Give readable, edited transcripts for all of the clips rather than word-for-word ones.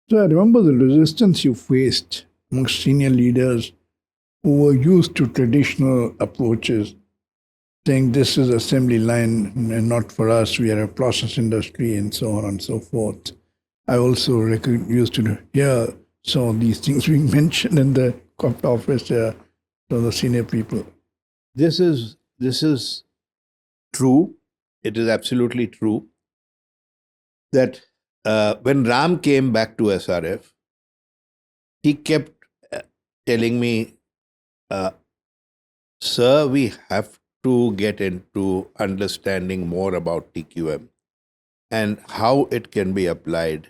So I remember the resistance you faced amongst senior leaders who were used to traditional approaches, saying this is assembly line and not for us, we are a process industry, and so on and so forth. I also used to hear some of these things being mentioned in the corporate office from the senior people. This is true. It is absolutely true that when Ram came back to SRF, he kept telling me, uh, "Sir, we have to get into understanding more about TQM and how it can be applied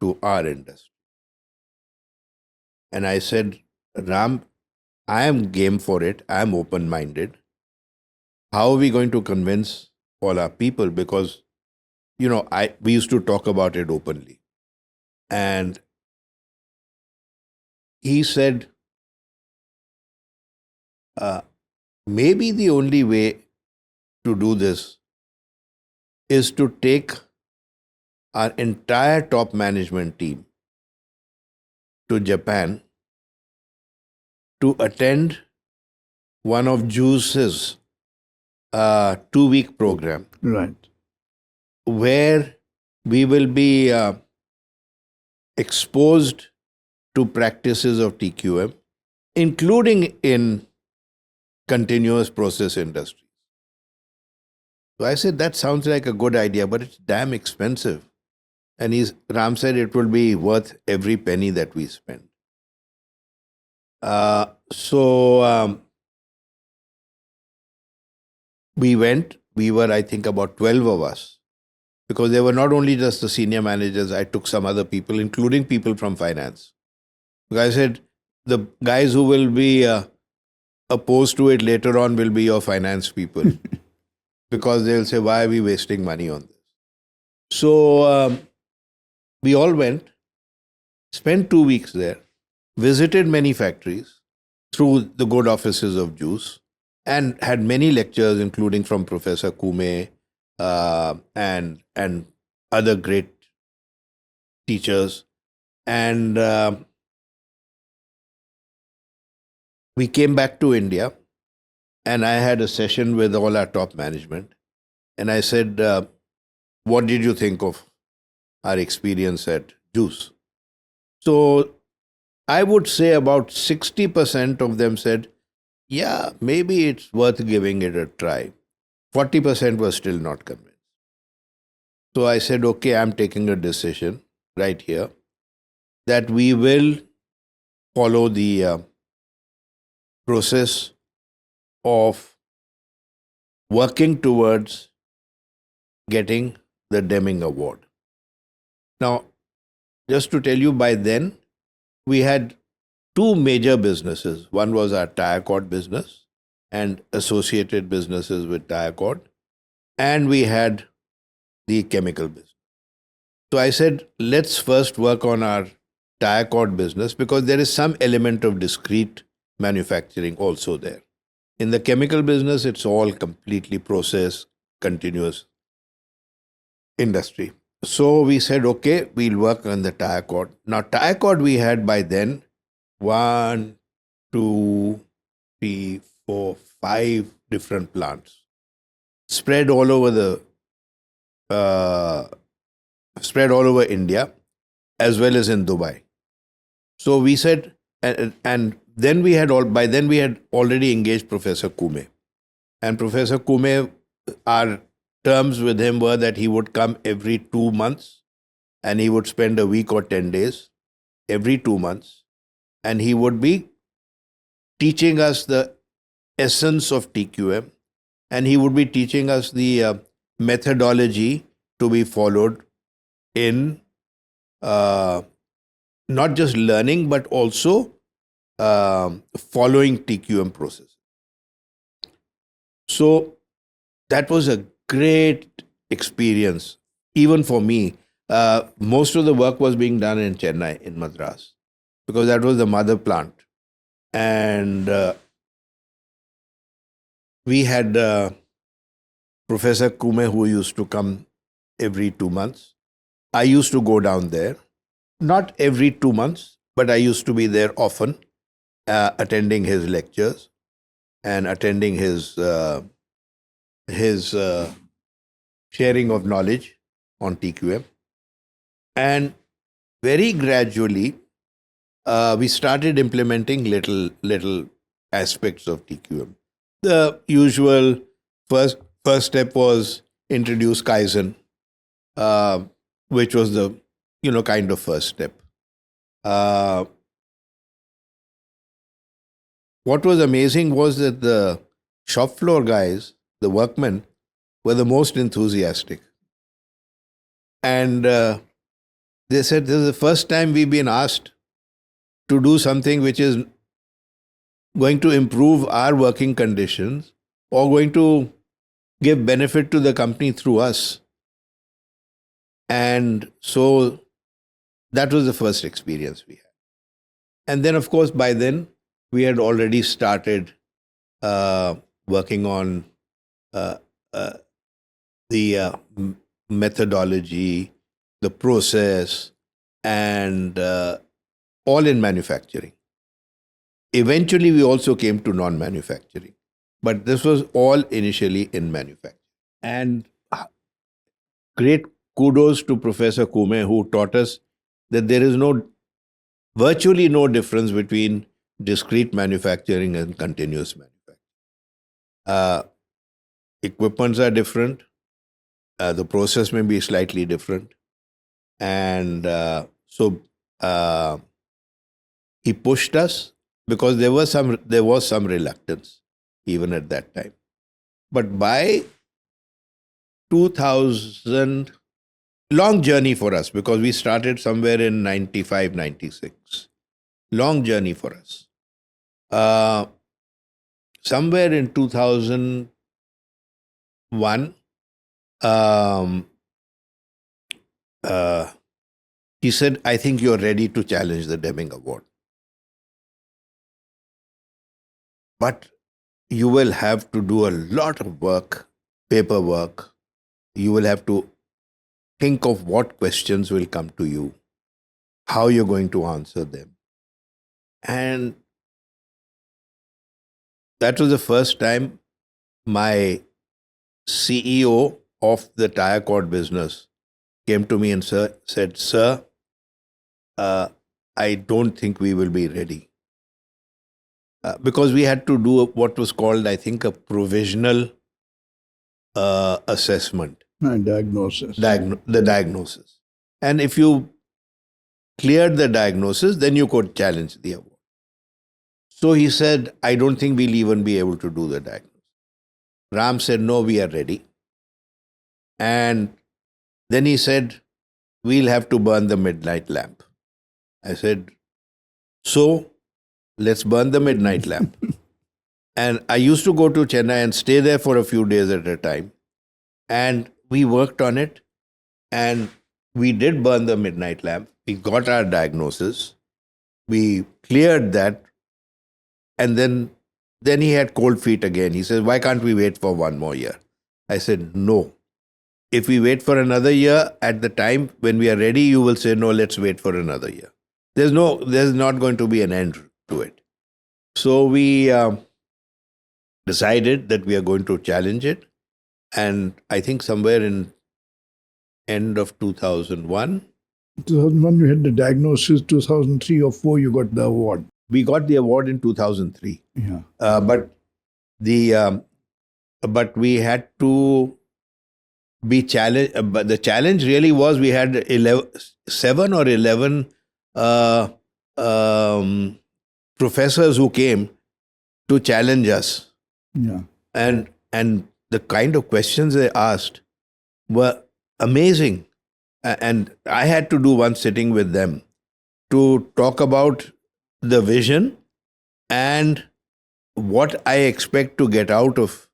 to our industry." And I said, "Ram, I am game for it. I am open-minded. How are we going to convince all our people? Because we used to talk about it openly." And he said, uh, maybe the only way to do this is to take our entire top management team to Japan to attend one of Juice's 2-week program. Right. Where we will be exposed to practices of TQM, including in continuous process industry. So I said, that sounds like a good idea, but it's damn expensive. And Ram said it will be worth every penny that we spend. So we went. We were, I think, about 12 of us. Because they were not only just the senior managers, I took some other people, including people from finance. Because I said, the guys who will be opposed to it later on will be your finance people. Because they'll say, why are we wasting money on this? So we all went, spent 2 weeks there, visited many factories through the good offices of Juice, and had many lectures, including from Professor Kume and other great teachers. And we came back to India, and I had a session with all our top management. And I said, what did you think of our experience at Juice? So I would say about 60% of them said, yeah, maybe it's worth giving it a try. 40% were still not convinced. So I said, okay, I'm taking a decision right here that we will follow the process of working towards getting the Deming Award. Now, just to tell you, by then, we had two major businesses. One was our tire cord business and associated businesses with tire cord. And we had the chemical business. So I said, let's first work on our tire cord business because there is some element of discrete manufacturing also there. In the chemical business, it's all completely process, continuous industry. So we said, okay, we'll work on the tire cord. Now, tire cord we had by then 1, 2, 3, 4, 5 different plants spread all over India as well as in Dubai. So we said, and then we had already engaged Professor Kume. And Professor Kume, our terms with him were that he would come every 2 months and he would spend a week or 10 days every 2 months. And he would be teaching us the essence of TQM, and he would be teaching us the methodology to be followed in not just learning, but also following TQM process. So that was a great experience, even for me. Most of the work was being done in Chennai, in Madras, because that was the mother plant. And we had Professor Kume who used to come every 2 months. I used to go down there not every 2 months, but I used to be there often, attending his lectures and attending his sharing of knowledge on TQM. And very gradually, we started implementing little aspects of TQM. The usual first step was introduce Kaizen, which was the kind of first step. What was amazing was that the shop floor guys, the workmen, were the most enthusiastic, and they said, "This is the first time we've been asked to do something which is going to improve our working conditions or going to give benefit to the company through us." And so that was the first experience we had. And then, of course, by then, we had already started working on the methodology, the process, and all in manufacturing. Eventually, we also came to non-manufacturing. But this was all initially in manufacturing. And great kudos to Professor Kume, who taught us that there is virtually no difference between discrete manufacturing and continuous manufacturing. Equipments are different. The process may be slightly different. And so he pushed us because there was some reluctance even at that time. But by 2000, long journey for us because we started somewhere in 95, 96. Long journey for us. Somewhere in 2001, he said, "I think you're ready to challenge the Deming Award. But you will have to do a lot of work, paperwork. You will have to think of what questions will come to you, how you're going to answer them." And that was the first time my CEO of the tire cord business came to me and said, "Sir, I don't think we will be ready." Because we had to do what was called, I think, a provisional assessment. Diagnosis. The diagnosis. And if you cleared the diagnosis, then you could challenge the award. So he said, "I don't think we'll even be able to do the diagnosis." Ram said, "No, we are ready." And then he said, "We'll have to burn the midnight lamp." I said, "So let's burn the midnight lamp." And I used to go to Chennai and stay there for a few days at a time. And we worked on it. And we did burn the midnight lamp. We got our diagnosis. We cleared that. And then he had cold feet again. He said, "Why can't we wait for one more year?" I said, "No. If we wait for another year, at the time when we are ready, you will say, 'No, let's wait for another year.' There's not going to be an end to it." So we decided that we are going to challenge it. And I think somewhere in end of 2001. 2001, you had the diagnosis. 2003 or 4, you got the award. We got the award in 2003. Yeah. But we had to be challenged. But the challenge really was we had 7 or 11 professors who came to challenge us. Yeah. And the kind of questions they asked were amazing. And I had to do one sitting with them to talk about the vision and what I expect to get out of,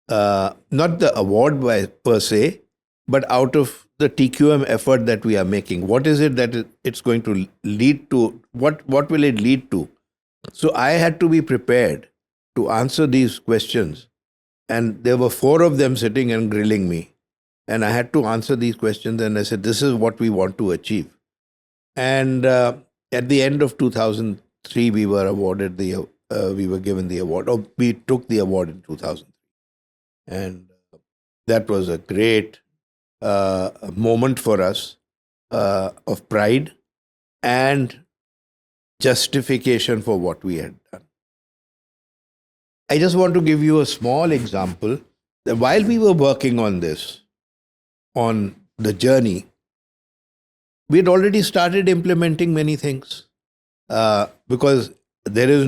not the award per se, but out of the TQM effort that we are making. What is it that it's going to lead to? What will it lead to? So I had to be prepared to answer these questions. And there were 4 of them sitting and grilling me. And I had to answer these questions. And I said, "This is what we want to achieve." And at the end of 2003, we were awarded we were given the award, or we took the award in 2000. And that was a great moment for us of pride and justification for what we had done. I just want to give you a small example that while we were working on this, on the journey, we had already started implementing many things because there is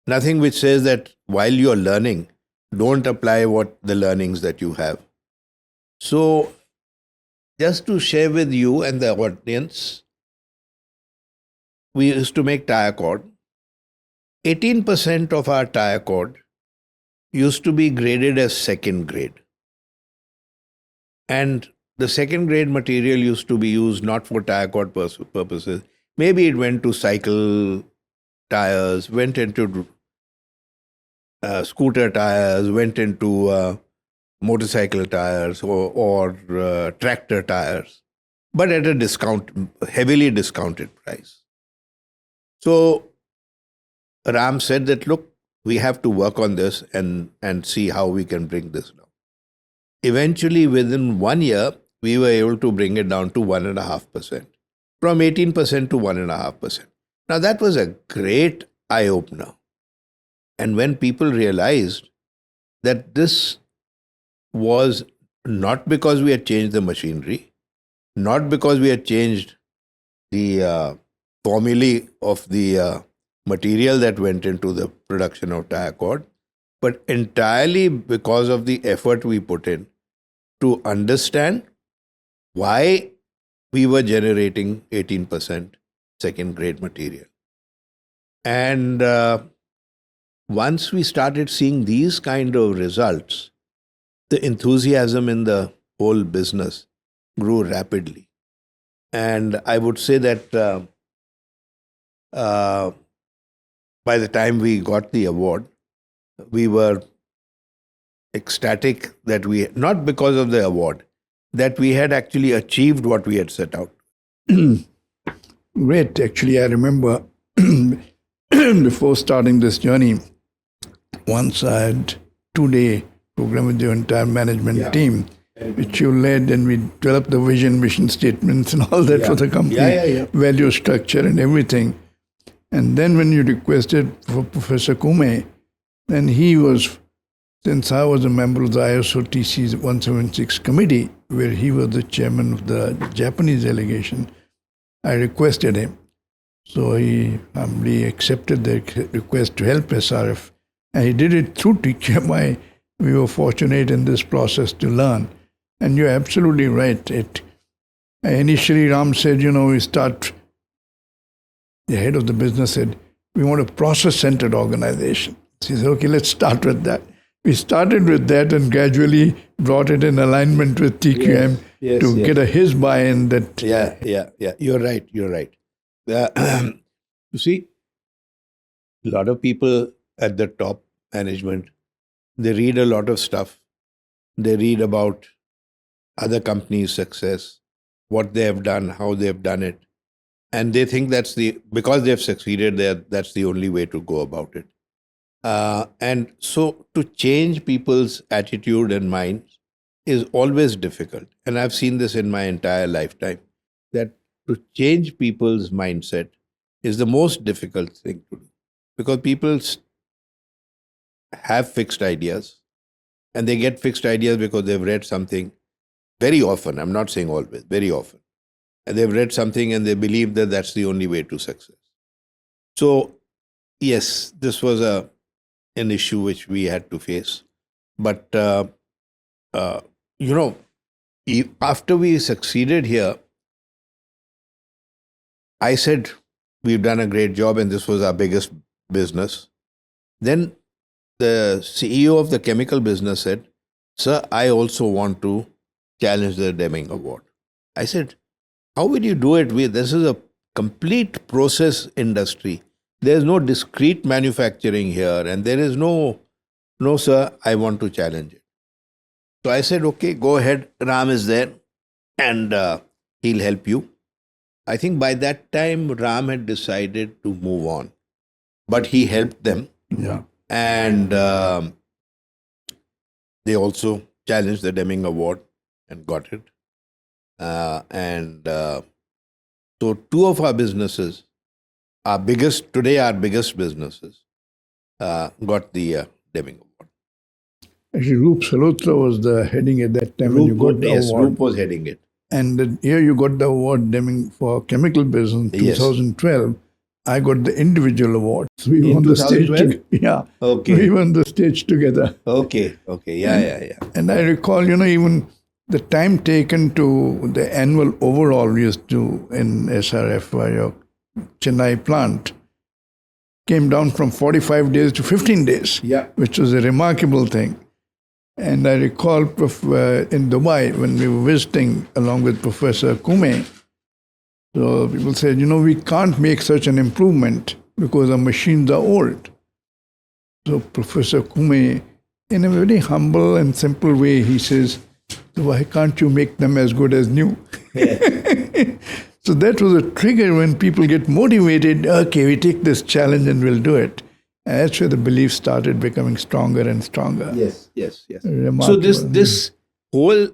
nothing which says that while you're learning, don't apply the learnings that you have. So, just to share with you and the audience, we used to make tire cord. 18% of our tire cord used to be graded as second grade. And the second grade material used to be used not for tire cord purposes. Maybe it went to cycle tires, went into scooter tires, went into motorcycle tires or tractor tires, but at a heavily discounted price. So Ram said that, look, we have to work on this and see how we can bring this down. Eventually, within 1 year, we were able to bring it down to 1.5%, from 18% to 1.5%. Now, that was a great eye-opener. And when people realized that this was not because we had changed the machinery, not because we had changed the formulae of the material that went into the production of tire cord, but entirely because of the effort we put in to understand why we were generating 18% second grade material. And once we started seeing these kind of results, the enthusiasm in the whole business grew rapidly. And I would say that by the time we got the award, we were ecstatic that not because of the award, that we had actually achieved what we had set out. Great. Actually, I remember before starting this journey, once I had 2-day program with your entire management team, which you led, and we developed the vision, mission statements and all that for the company, value structure and everything. And then when you requested for Professor Kume, then he was, since I was a member of the ISO TC 176 committee, where he was the chairman of the Japanese delegation, I requested him. So he humbly accepted the request to help SRF. And he did it through TQMI. We were fortunate in this process to learn. And you're absolutely right. Initially, Ram said, we start, the head of the business said, we want a process-centered organization. He said, okay, let's start with that. We started with that and gradually brought it in alignment with TQM to get his buy-in. That Yeah. You're right. You see, a lot of people at the top management, they read a lot of stuff. They read about other companies' success, what they have done, how they have done it. And they think because they have succeeded, that's the only way to go about it. And so to change people's attitude and minds is always difficult. And I've seen this in my entire lifetime, that to change people's mindset is the most difficult thing to do. Because people have fixed ideas, and they get fixed ideas because they've read something very often. I'm not saying always, very often. And they've read something and they believe that that's the only way to success. So, yes, this was an issue which we had to face. But, after we succeeded here, I said, we've done a great job and this was our biggest business. Then the CEO of the chemical business said, sir, I also want to challenge the Deming Award. I said, how will you do it? This is a complete process industry. There's no discrete manufacturing here, and there is no, sir, I want to challenge it. So I said, okay, go ahead. Ram is there, and he'll help you. I think by that time, Ram had decided to move on, but he helped them. Yeah. And they also challenged the Deming Award and got it. So two of our businesses, our biggest businesses, got the Deming Award. Actually, Roop Salotra was the heading at that time when you got the award. Roop was heading it. And the year you got the award, Deming, for chemical business in Yes. 2012, I got the individual award. So we In were on the stage 2012? Yeah. Okay. We were on the stage together. Okay. Yeah. And I recall, even the time taken to the annual overall we used to in SRF, your Chennai plant, came down from 45 days to 15 days, Yeah. which was a remarkable thing. And I recall in Dubai, when we were visiting along with Professor Kume, so people said, we can't make such an improvement because our machines are old. So Professor Kume, in a very humble and simple way, he says, why can't you make them as good as new? So that was a trigger when people get motivated. Okay, we take this challenge and we'll do it. And that's where the belief started becoming stronger and stronger. Yes. So Remarkable. this whole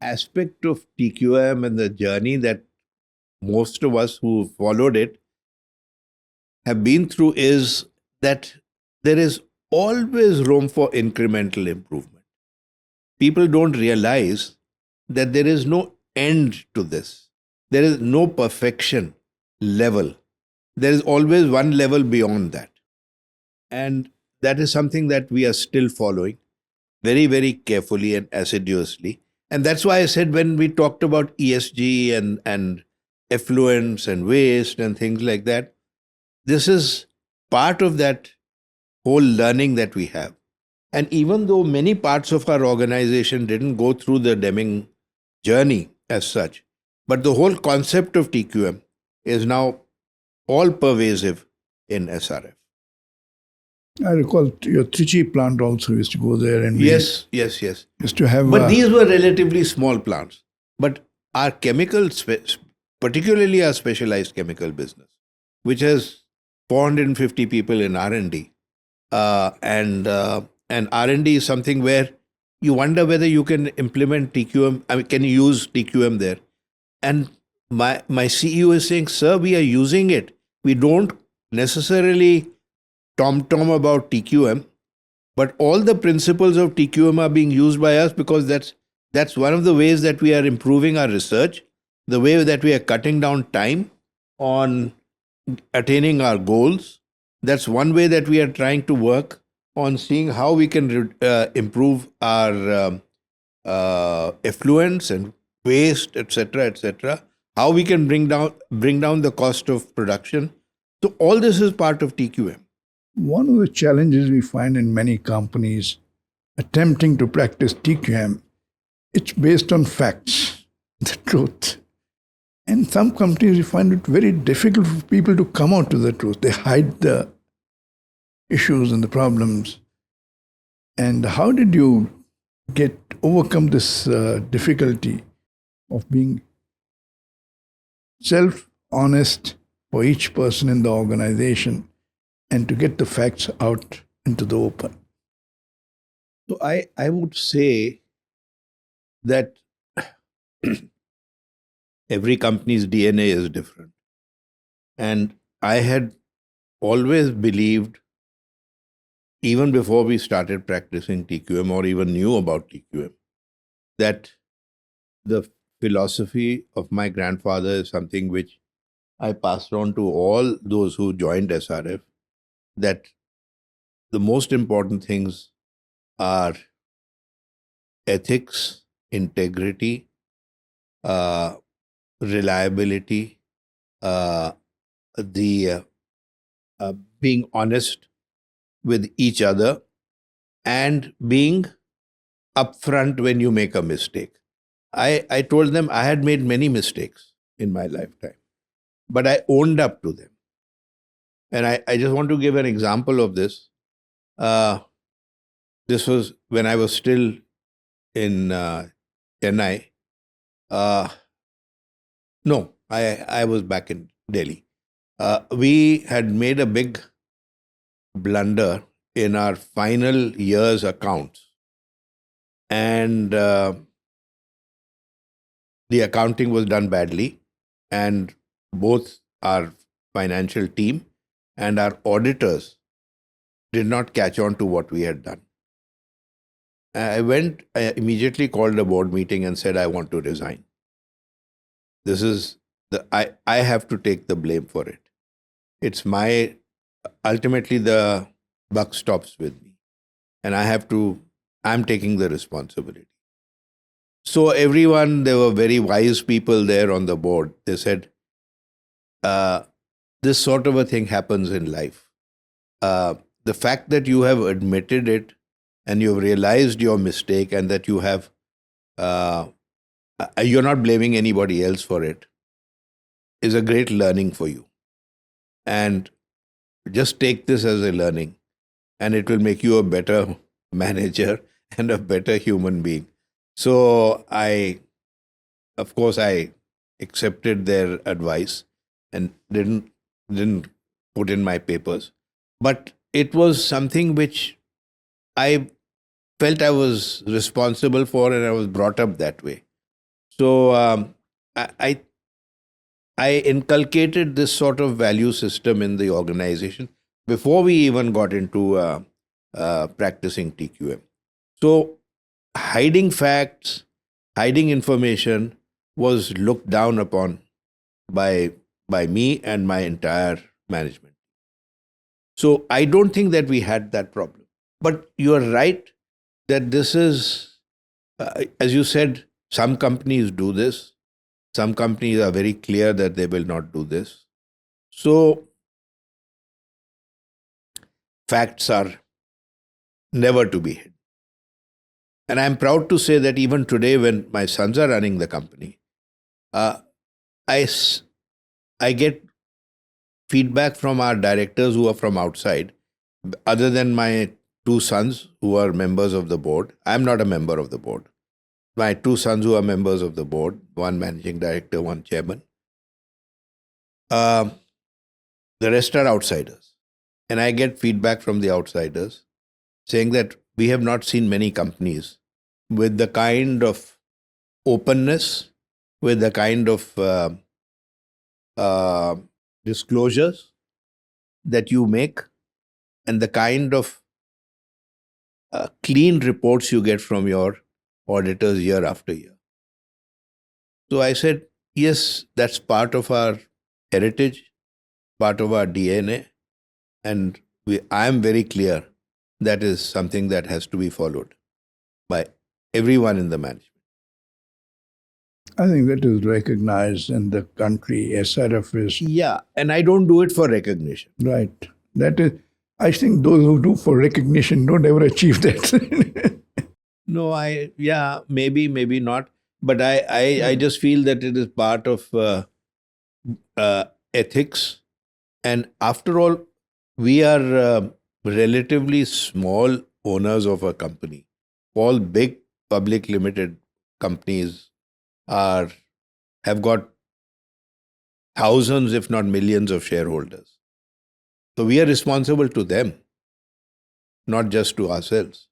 aspect of TQM and the journey that most of us who followed it have been through is that there is always room for incremental improvement. People don't realize that there is no end to this. There is no perfection level. There is always one level beyond that. And that is something that we are still following very, very carefully and assiduously. And that's why I said when we talked about ESG and effluents and waste and things like that, this is part of that whole learning that we have. And even though many parts of our organization didn't go through the Deming journey as such, but the whole concept of TQM is now all pervasive in SRF. I recall your Trichy plant also used to go there and Yes. used to have. But these were relatively small plants. But our particularly our specialized chemical business, which has 450 people in R&D, and R&D is something where you wonder whether you can implement TQM. I mean, can you use TQM there? And my CEO is saying, sir, we are using it. We don't necessarily tom-tom about TQM, but all the principles of TQM are being used by us because that's one of the ways that we are improving our research, the way that we are cutting down time on attaining our goals. That's one way that we are trying to work on seeing how we can improve our effluents and waste, etc., how we can bring down the cost of production. So all this is part of TQM. One of the challenges we find in many companies attempting to practice TQM, it's based on facts, the truth. And some companies, we find it very difficult for people to come out to the truth. They hide the issues and the problems. And how did you overcome this difficulty of being self-honest for each person in the organization and to get the facts out into the open? So I would say that every company's DNA is different. And I had always believed, even before we started practicing TQM or even knew about TQM, that the philosophy of my grandfather is something which I passed on to all those who joined SRF, that the most important things are ethics, integrity, reliability, the being honest with each other, and being upfront when you make a mistake. I told them I had made many mistakes in my lifetime, but I owned up to them. And I just want to give an example of this. This was when I was still in Chennai. No, I was back in Delhi. We had made a big blunder in our final year's accounts, and the accounting was done badly, and both our financial team and our auditors did not catch on to what we had done. I immediately called a board meeting and said, I want to resign. This is I have to take the blame for it. It's my, ultimately the buck stops with me, and I'm taking the responsibility. So everyone, there were very wise people there on the board. They said, this sort of a thing happens in life. The fact that you have admitted it and you've realized your mistake and that you're not blaming anybody else for it is a great learning for you. And just take this as a learning, and it will make you a better manager and a better human being. So of course, I accepted their advice and didn't put in my papers. But it was something which I felt I was responsible for, and I was brought up that way. So I inculcated this sort of value system in the organization before we even got into practicing TQM. So hiding facts, hiding information was looked down upon by me and my entire management. So I don't think that we had that problem. But you are right that this is, as you said, some companies do this. Some companies are very clear that they will not do this. So facts are never to be hidden. And I'm proud to say that even today, when my sons are running the company, I get feedback from our directors who are from outside, other than my two sons who are members of the board. I'm not a member of the board. My two sons who are members of the board, one managing director, one chairman. The rest are outsiders. And I get feedback from the outsiders saying that we have not seen many companies with the kind of openness, with the kind of disclosures that you make, and the kind of clean reports you get from your auditors year after year. So I said, yes, that's part of our heritage, part of our DNA, and I am very clear that is something that has to be followed by everyone in the management. I think that is recognized in the country. SRF is Yeah, and I don't do it for recognition. right. That is, I think those who do for recognition don't ever achieve that. No, maybe, maybe not. But I just feel that it is part of ethics. And after all, we are relatively small owners of a company. All big public limited companies have got thousands, if not millions, of shareholders. So we are responsible to them, not just to ourselves.